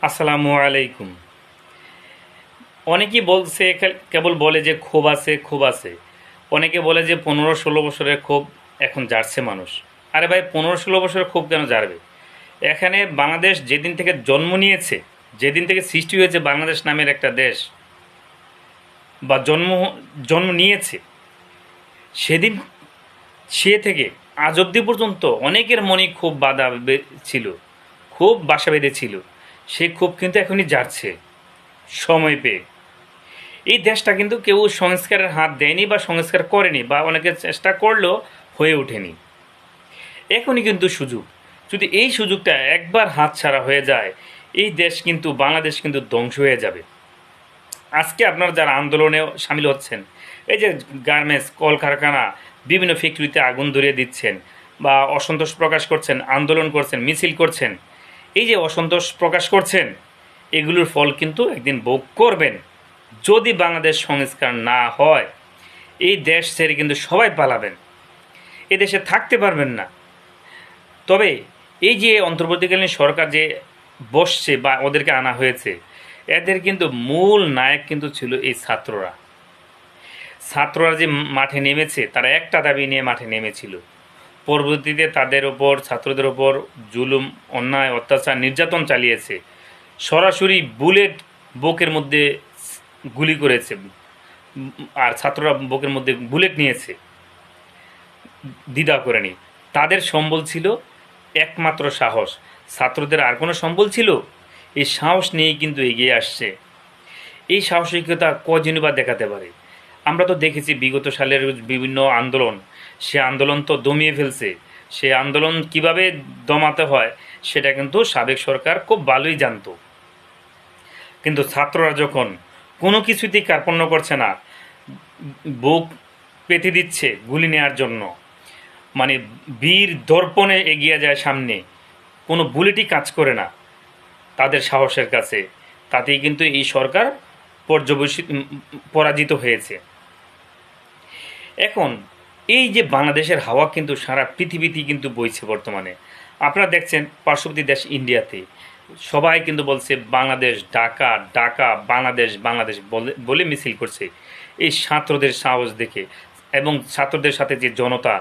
আসসালামু আলাইকুম। অনেকেই বলছে, কেবল বলে যে ক্ষোভ আছে ক্ষোভ আছে। অনেকে বলে যে 15-16 বছরের ক্ষোভ এখন জারছে মানুষ। আরে ভাই, 15-16 বছরের ক্ষোভ কেন জারবে? এখানে বাংলাদেশ যেদিন থেকে জন্ম নিয়েছে, যেদিন থেকে সৃষ্টি হয়েছে বাংলাদেশ নামের একটা দেশ, বা জন্ম জন্ম নিয়েছে, সেদিন সে থেকে আজ অবধি পর্যন্ত অনেকের মনে খুব ছিল, খুব বাসা বেঁধেছিল। সে ক্ষোভ কিন্তু এখনই জারছে সময় পেয়ে। এই দেশটা কিন্তু কেউ সংস্কারের হাত দেয়নি বা সংস্কার করেনি, বা অনেকে চেষ্টা করলেও হয়ে ওঠেনি। এখনই কিন্তু সুযোগ। যদি এই সুযোগটা একবার হাতছাড়া হয়ে যায়, এই দেশ কিন্তু, বাংলাদেশ কিন্তু ধ্বংস হয়ে যাবে। আজকে আপনারা যারা আন্দোলনে সামিল হচ্ছেন, এই যে গার্মেন্টস, কলকারখানা, বিভিন্ন ফ্যাক্টরিতে আগুন ধরিয়ে দিচ্ছেন, বা অসন্তোষ প্রকাশ করছেন, আন্দোলন করছেন, মিছিল করছেন, এই যে অসন্তোষ প্রকাশ করছেন, এগুলোর ফল কিন্তু একদিন ভোগ করবেন। যদি বাংলাদেশ সংস্কার না হয়, এই দেশ ছেড়ে কিন্তু সবাই পালাবেন, এ দেশে থাকতে পারবেন না। তবে এই যে অন্তর্বর্তীকালীন সরকার যে বসছে বা ওদেরকে আনা হয়েছে, এদের কিন্তু মূল নায়ক কিন্তু ছিল এই ছাত্ররা। ছাত্ররা যে মাঠে নেমেছে, তারা একটা দাবি নিয়ে মাঠে নেমেছিল। পরবর্তীতে তাদের ওপর, ছাত্রদের ওপর জুলুম, অন্যায়, অত্যাচার, নির্যাতন চালিয়েছে। সরাসরি বুলেট বুকের মধ্যে গুলি করেছে, আর ছাত্ররা বুকের মধ্যে বুলেট নিয়েছে, দ্বিধা করেনি। তাদের সম্বল ছিল একমাত্র সাহস। ছাত্রদের আর কোনো সম্বল ছিল? এই সাহস নিয়েই কিন্তু এগিয়ে আসছে। এই সাহসিকতা কজনই বা দেখাতে পারে? আমরা তো দেখেছি বিগত সালের বিভিন্ন আন্দোলন, সে আন্দোলন তো দমিয়ে ফেলছে। সে আন্দোলন কিভাবে দমাতে হয় সেটা কিন্তু সাবেক সরকার খুব ভালোই জানতো। কিন্তু ছাত্ররা যখন কোনো কিছুতেই কার্পণ্য করছে না, বুক পেতে দিচ্ছে গুলি নেওয়ার জন্য, মানে বীর দর্পণে এগিয়ে যায় সামনে, কোনো বুলেটই কাজ করে না তাদের সাহসের কাছে, তাতেই কিন্তু এই সরকার পরাজিত হয়েছে। এখন এই যে বাংলাদেশের হাওয়া কিন্তু সারা পৃথিবীতেই কিন্তু বইছে বর্তমানে। আপনারা দেখছেন পার্শ্ববর্তী দেশ ইন্ডিয়াতে সবাই কিন্তু বলছে বাংলাদেশ, ঢাকা ঢাকা, বাংলাদেশ বাংলাদেশ বলে বলে মিছিল করছে এই ছাত্রদের সাহস দেখে। এবং ছাত্রদের সাথে যে জনতা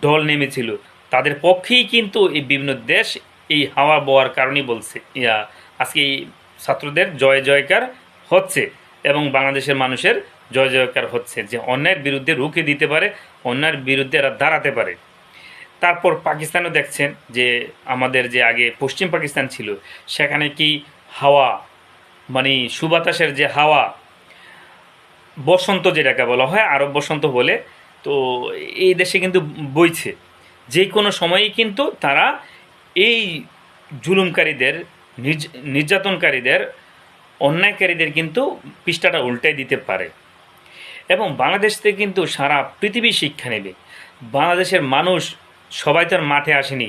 ঢল নেমেছিল, তাদের পক্ষেই কিন্তু এই বিভিন্ন দেশ এই হাওয়া বওয়ার কারণেই বলছে আজকে এই ছাত্রদের জয় জয়কার হচ্ছে, এবং বাংলাদেশের মানুষের জয় জয়কার হচ্ছে, যে অন্যায়ের বিরুদ্ধে রুখে দিতে পারে, অন্যায়ের বিরুদ্ধে এরা দাঁড়াতে পারে। তারপর পাকিস্তানও দেখছেন যে আমাদের যে আগে পশ্চিম পাকিস্তান ছিল, সেখানে কি হাওয়া, মানে সুবাতাসের যে হাওয়া, বসন্ত যেটাকে বলা হয়, আরব বসন্ত বলে, তো এই দেশে কিন্তু বইছে। যে কোনো সময়ই কিন্তু তারা এই জুলুমকারীদের, নির্যাতনকারীদের, অন্যায়কারীদের কিন্তু পৃষ্ঠাটা উল্টাই দিতে পারে। এবং বাংলাদেশ থেকে কিন্তু সারা পৃথিবী শিক্ষা নেবে। বাংলাদেশের মানুষ সবাই তো আর মাঠে আসেনি,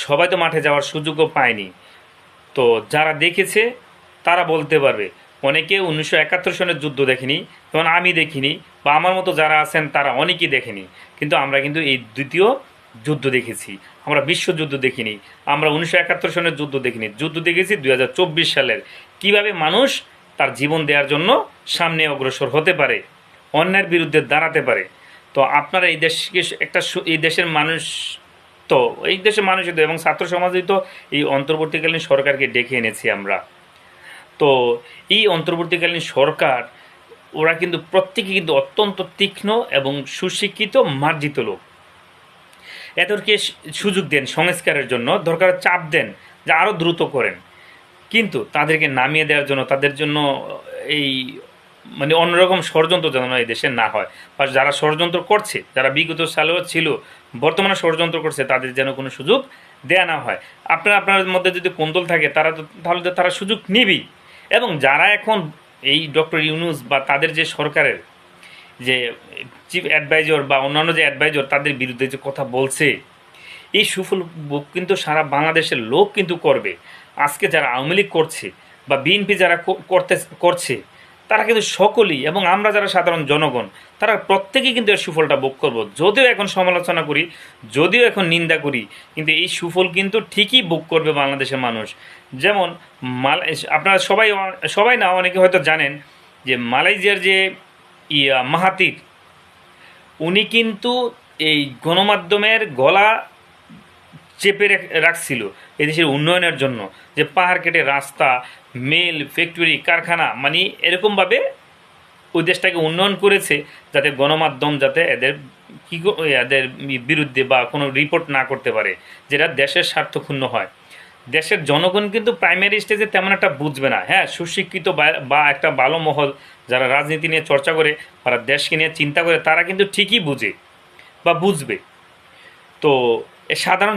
সবাই তো মাঠে যাওয়ার সুযোগও পায়নি। তো যারা দেখেছে তারা বলতে পারবে। অনেকে 1971 সনের যুদ্ধ দেখেনি, যেমন আমি দেখিনি, বা আমার মতো যারা আছেন তারা অনেকেই দেখেনি। কিন্তু আমরা কিন্তু এই দ্বিতীয় যুদ্ধ দেখেছি। আমরা বিশ্বযুদ্ধ দেখিনি, আমরা 1971 সনের যুদ্ধ দেখিনি, যুদ্ধ দেখেছি 2024 সালের। কিভাবে মানুষ তার জীবন দেওয়ার জন্য সামনে অগ্রসর হতে পারে, অন্যের বিরুদ্ধে দাঁড়াতে পারে। তো আপনারা এই দেশকে একটা, এই দেশের মানুষ, তো এই দেশের মানুষই তো, এবং ছাত্র সমাজই তো এই অন্তর্বর্তীকালীন সরকারকে ডেকে এনেছি আমরা। তো এই অন্তর্বর্তীকালীন সরকার, ওরা কিন্তু প্রত্যেকে কিন্তু অত্যন্ত তীক্ষ্ণ এবং সুশিক্ষিত, মার্জিত লোক। এদেরকে সুযোগ দেন সংস্কারের জন্য, দরকার চাপ দেন যে আরও দ্রুত করেন। কিন্তু তাদেরকে নামিয়ে দেওয়ার জন্য, তাদের জন্য এই, মানে অন্যরকম ষড়যন্ত্র যেন এই দেশে না হয়, বা যারা ষড়যন্ত্র করছে, যারা বিগত সালেও ছিল, বর্তমানে ষড়যন্ত্র করছে, তাদের যেন কোনো সুযোগ দেয়া না হয়। আপনার মধ্যে যদি কোন্দল থাকে, তারা তো, তাহলে তো তারা সুযোগ নিবেই। এবং যারা এখন এই ডক্টর ইউনূস বা তাদের যে সরকারের যে চিফ অ্যাডভাইজর বা অন্যান্য যে অ্যাডভাইজর, তাদের বিরুদ্ধে যে কথা বলছে, এই সুফল ভোগ কিন্তু সারা বাংলাদেশের লোক কিন্তু করবে। আজকে যারা আওয়ামী লীগ করছে বা বিএনপি যারা করছে, তারা কিন্তু সকলেই, এবং আমরা যারা সাধারণ জনগণ, তারা প্রত্যেকেই কিন্তু এর সুফলটা ভোগ করব। যদিও এখন সমালোচনা করি, যদিও এখন নিন্দা করি, কিন্তু এই সুফল কিন্তু ঠিকই ভোগ করবে বাংলাদেশের মানুষ। যেমন আপনারা সবাই সবাই না, অনেকে হয়তো জানেন যে মালয়েশিয়ার যে মাহাতির, উনি কিন্তু এই গণমাধ্যমের গলা চেপে রাখছিল এদেশের উন্নয়নের জন্য, যে পাহাড় কেটে রাস্তা, মিল, ফ্যাক্টরি, কারখানা, মানে এরকমভাবে ওই দেশটাকে উন্নয়ন করেছে যাতে গণমাধ্যম যাতে এদের বিরুদ্ধে বা কোনো রিপোর্ট না করতে পারে, যেটা দেশের স্বার্থক্ষুণ্ণ হয়। দেশের জনগণ কিন্তু প্রাইমারি স্টেজে তেমন একটা বুঝবে না। হ্যাঁ, সুশিক্ষিত বা একটা ভালো মহল যারা রাজনীতি নিয়ে চর্চা করে, তারা দেশকে নিয়ে চিন্তা করে, তারা কিন্তু ঠিকই বুঝে বা বুঝবে। তো সাধারণ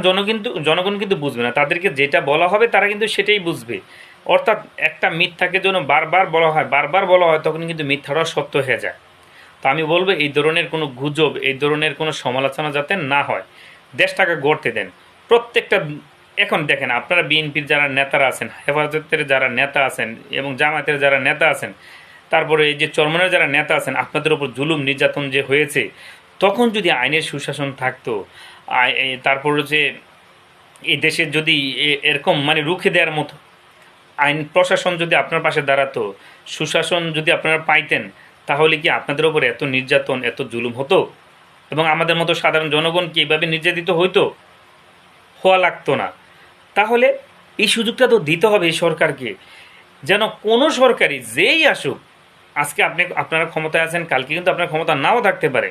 জনগণ কিন্তু বুঝবে না, তাদেরকে যেটা বলা হবে তারা কিন্তু সেটাই বুঝবে। অর্থাৎ একটা মিথ্যাকে যেন বারবার বলা হয়, তখন কিন্তু মিথ্যাটাও সত্য হয়ে যায়। তো আমি বলবো এই ধরনের কোনো গুজব, এই ধরনের কোনো সমালোচনা যাতে না হয়, দেশটাকে গড়তে দেন প্রত্যেকটা। এখন দেখেন, আপনারা বিএনপির যারা নেতারা আছেন, হেফাজতের যারা নেতা আছেন এবং জামায়াতের যারা নেতা আছেন, তারপরে এই যে চরমনের যারা নেতা আছেন, আপনাদের উপর জুলুম নির্যাতন যে হয়েছে, তখন যদি আইনের সুশাসন থাকতো, তারপরে যে এই দেশের যদি এরকম মানে রুখে দেওয়ার মতো আইন প্রশাসন যদি আপনার পাশে দাঁড়াতো, সুশাসন যদি আপনারা পাইতেন, তাহলে কি আপনাদের ওপর এত নির্যাতন, এত জুলুম হতো? এবং আমাদের মতো সাধারণ জনগণ কি এইভাবে নির্যাতিত হইতো? হওয়া লাগতো না। তাহলে এই সুযোগটা তো দিতে হবে এই সরকারকে, যেন কোনো সরকারই যেই আসুক, আজকে আপনারা ক্ষমতায় আছেন, কালকে কিন্তু আপনার ক্ষমতা নাও থাকতে পারে,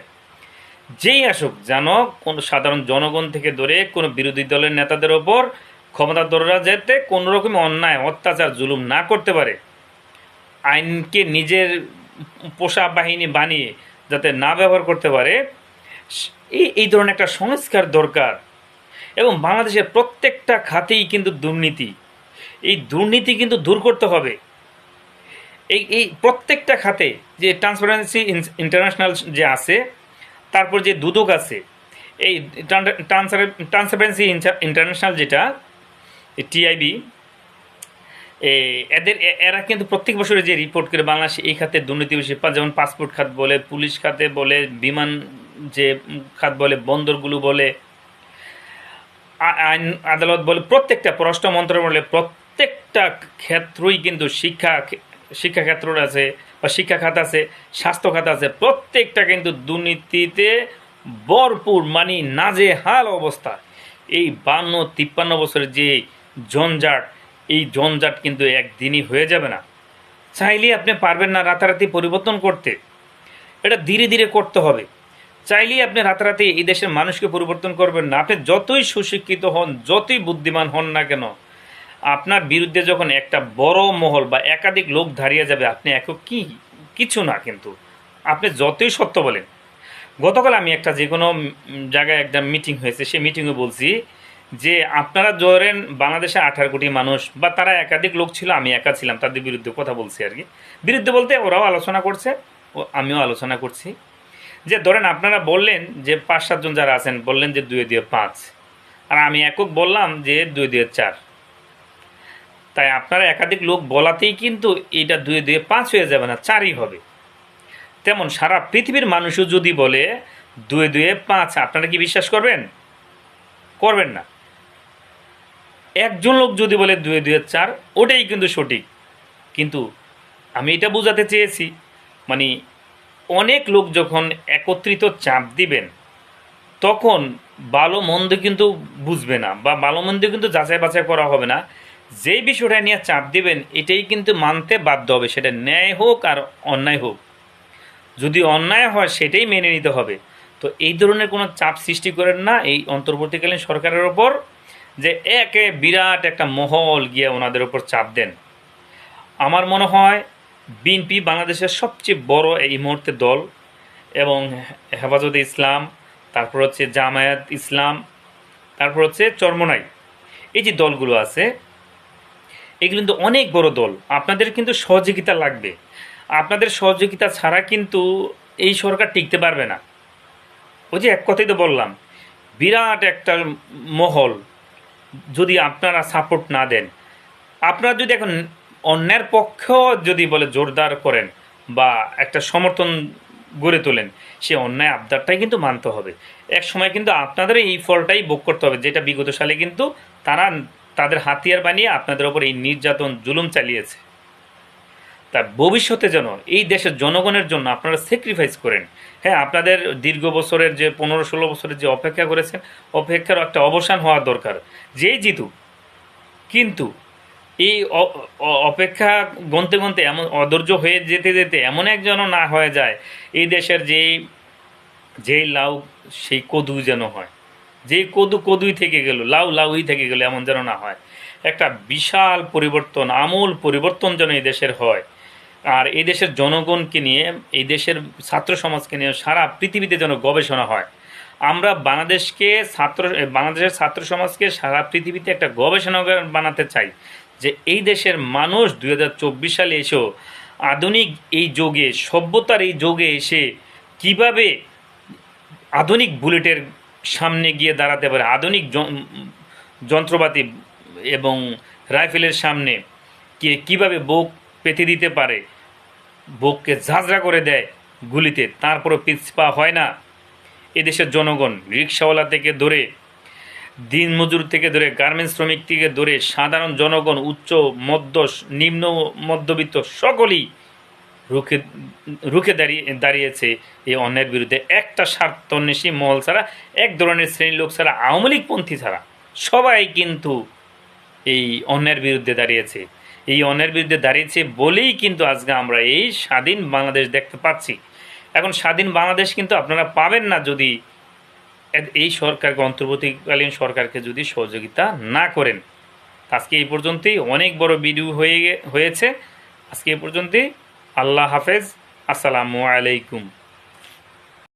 যেই আসুক যেন কোনো সাধারণ জনগণ থেকে ধরে কোনো বিরোধী দলের নেতাদের ওপর ক্ষমতাধররা যাতে কোনো রকম অন্যায়, অত্যাচার, জুলুম না করতে পারে, আইনকে নিজের পোষা বাহিনী বানিয়ে যাতে না ব্যবহার করতে পারে, এই ধরনের একটা সংস্কার দরকার। এবং বাংলাদেশের প্রত্যেকটা খাতেই কিন্তু দুর্নীতি, এই দুর্নীতি কিন্তু দূর করতে হবে। এই প্রত্যেকটা খাতে যে ট্রান্সপারেন্সি ইন্টারন্যাশনাল যে আছে, তারপর যে দুদক আছে, এই ট্রান্সপারেন্সি ইন্টারন্যাশনাল যেটা টিআইবি, এরা কিন্তু প্রত্যেক বছরে যে রিপোর্ট করে বাংলাদেশে এই খাতে দুর্নীতি বেশি, যেমন পাসপোর্ট খাত বলে, পুলিশ খাতে বলে, বিমান যে খাত বলে, বন্দরগুলো বলে, আইন আদালত বলে, প্রত্যেকটা পররাষ্ট্র মন্ত্রণালয় বলে, প্রত্যেকটা ক্ষেত্রই কিন্তু শিক্ষা ক্ষেত্র আছে বা শিক্ষা খাত আছে, স্বাস্থ্য খাত আছে, প্রত্যেকটা কিন্তু দুর্নীতিতে ভরপুর, মানে নাজেহাল অবস্থা। এই 52-53 বছরের যে জঞ্জাট, এই জঞ্জাট কিন্তু একদিনই হয়ে যাবে না। চাইলেই আপনি পারবেন না রাতারাতি পরিবর্তন করতে, এটা ধীরে ধীরে করতে হবে। চাইলেই আপনি রাতারাতি এই দেশের মানুষকে পরিবর্তন করবেন না। আপনি যতই সুশিক্ষিত হন, যতই বুদ্ধিমান হন না কেন, আপনার বিরুদ্ধে যখন একটা বড় মহল বা একাধিক লোক দাঁড়িয়ে যাবে, আপনি একক কিছু না। কিন্তু আপনি যতই সত্য বলেন, গতকাল আমি একটা যে কোনো জায়গায় একটা মিটিং হয়েছে, সেই মিটিংয়ে বলছি যে আপনারা ধরেন বাংলাদেশে 18 কোটি মানুষ, বা তারা একাধিক লোক ছিল, আমি একা ছিলাম, তাদের বিরুদ্ধে কথা বলছি আর কি। বিরুদ্ধে বলতে ওরাও আলোচনা করছে, আমিও আলোচনা করছি। যে ধরেন আপনারা বললেন যে 5-7 জন যারা আছেন বললেন যে 2-2-5, আর আমি একক বললাম যে 2-2-4। তাই আপনারা একাধিক লোক বলাতেই কিন্তু এটা 2-2-5 হয়ে যাবে না, 4ই হবে। তেমন সারা পৃথিবীর মানুষও যদি বলে 2-2-5, আপনারা কি বিশ্বাস করবেন? করবেন না। একজন লোক যদি বলে 2-2-4, ওটাই কিন্তু সঠিক। কিন্তু আমি এটা বোঝাতে চেয়েছি, মানে অনেক লোক যখন একত্রিত চাপ দিবেন, তখন ভালো মন্দ কিন্তু বুঝবে না, বা ভালো মন্দ কিন্তু যাচাই বাছাই করা হবে না। যেই বিষয়টা নিয়ে চাপ দিবেন, এটাই কিন্তু মানতে বাধ্য হবে, সেটা ন্যায় হোক আর অন্যায় হোক। যদি অন্যায় হয় সেটাই মেনে নিতে হবে। তো এই ধরনের কোনো চাপ সৃষ্টি করেন না এই অন্তর্বর্তীকালীন সরকারের ওপর, যে একে বিরাট একটা মহল গিয়ে ওনাদের ওপর চাপ দেন। আমার মনে হয় বিএনপি বাংলাদেশের সবচেয়ে বড় এই মুহূর্তে দল, এবং হেফাজতে ইসলাম, তারপর হচ্ছে জামায়াত ইসলাম, তারপর হচ্ছে চরমনাই, এই যে দলগুলো আছে, এগুলো কিন্তু অনেক বড় দল। আপনাদের কিন্তু সহযোগিতা লাগবে। আপনাদের সহযোগিতা ছাড়া কিন্তু এই সরকার টিকতে পারবে না। ওই যে এক কথাই তো বললাম, বিরাট একটা মহল, যদি আপনারা সাপোর্ট না দেন, আপনারা যদি এখন অন্যের পক্ষেও যদি বলে জোরদার করেন, বা একটা সমর্থন গড়ে তোলেন, সে অন্যায় আবদারটাই কিন্তু মানতে হবে। এক সময় কিন্তু আপনাদের এই ফলটাই ভোগ করতে হবে, যেটা বিগত সালে কিন্তু তারা তাদের হাতিয়ার বানিয়ে আপনাদের ওপর এই নির্যাতন জুলুম চালিয়েছে। তা ভবিষ্যতে যেন এই দেশের জনগণের জন্য আপনারা স্যাক্রিফাইস করেন। হ্যাঁ, আপনাদের দীর্ঘ বছরের যে 15-16 বছরের যে অপেক্ষা করেছেন, অপেক্ষার একটা অবসান হওয়া দরকার, যেই জিতুক। কিন্তু এই অপেক্ষা গনতে গনতে এমন অধৈর্য হয়ে যেতে যেতে এমন একজনও না হয়ে যায় এই দেশের যেই লাউ সেই কদু যেন হয়, যেই কদু কদুই থেকে গেল, লাউ লাউই থেকে গেল, এমন যেন না হয়। একটা বিশাল পরিবর্তন, আমূল পরিবর্তন যেন এই দেশের হয়। আর এই দেশের জনগণকে নিয়ে, এই দেশের ছাত্র সমাজকে নিয়ে সারা পৃথিবীতে যেন গবেষণা হয়। আমরা বাংলাদেশের ছাত্র সমাজকে সারা পৃথিবীতে একটা গবেষণাগার বানাতে চাই, যে এই দেশের মানুষ 2024 সালে এসেও আধুনিক এই যুগে, সভ্যতার এই যুগে এসে কিভাবে আধুনিক বুলেটের সামনে গিয়ে দাঁড়াতে পারে, আধুনিক যন্ত্রপাতি এবং রাইফেলের সামনে কীভাবে বুক পেতে দিতে পারে, বুককে ঝাঁঝরা করে দেয় গুলিতে, তারপরও পিছপা হয় না। এদেশের জনগণ রিক্সাওয়ালা থেকে ধরে, দিনমজুর থেকে ধরে, গার্মেন্টস শ্রমিক থেকে ধরে, সাধারণ জনগণ, উচ্চ মধ্য নিম্ন মধ্যবিত্ত সকলেই রুখে রুখে দাঁড়িয়েছে এই অন্যায়ের বিরুদ্ধে। একটা স্বার্থন্বেষী মহল ছাড়া, এক ধরনের শ্রেণীর লোক ছাড়া, আওয়ামী লীগপন্থী ছাড়া সবাই কিন্তু এই অন্যায়ের বিরুদ্ধে দাঁড়িয়েছে। এই অন্যায়ের বিরুদ্ধে দাঁড়িয়েছে বলেই কিন্তু আজকে আমরা এই স্বাধীন বাংলাদেশ দেখতে পাচ্ছি। এখন স্বাধীন বাংলাদেশ কিন্তু আপনারা পাবেন না যদি এই সরকারকে, অন্তর্বর্তীকালীন সরকারকে যদি সহযোগিতা না করেন। আজকে এই পর্যন্তই, অনেক বড় ভিডিও হয়েছে আজকে এই পর্যন্তই। আল্লাহ হাফেজ, আসসালামু আলাইকুম।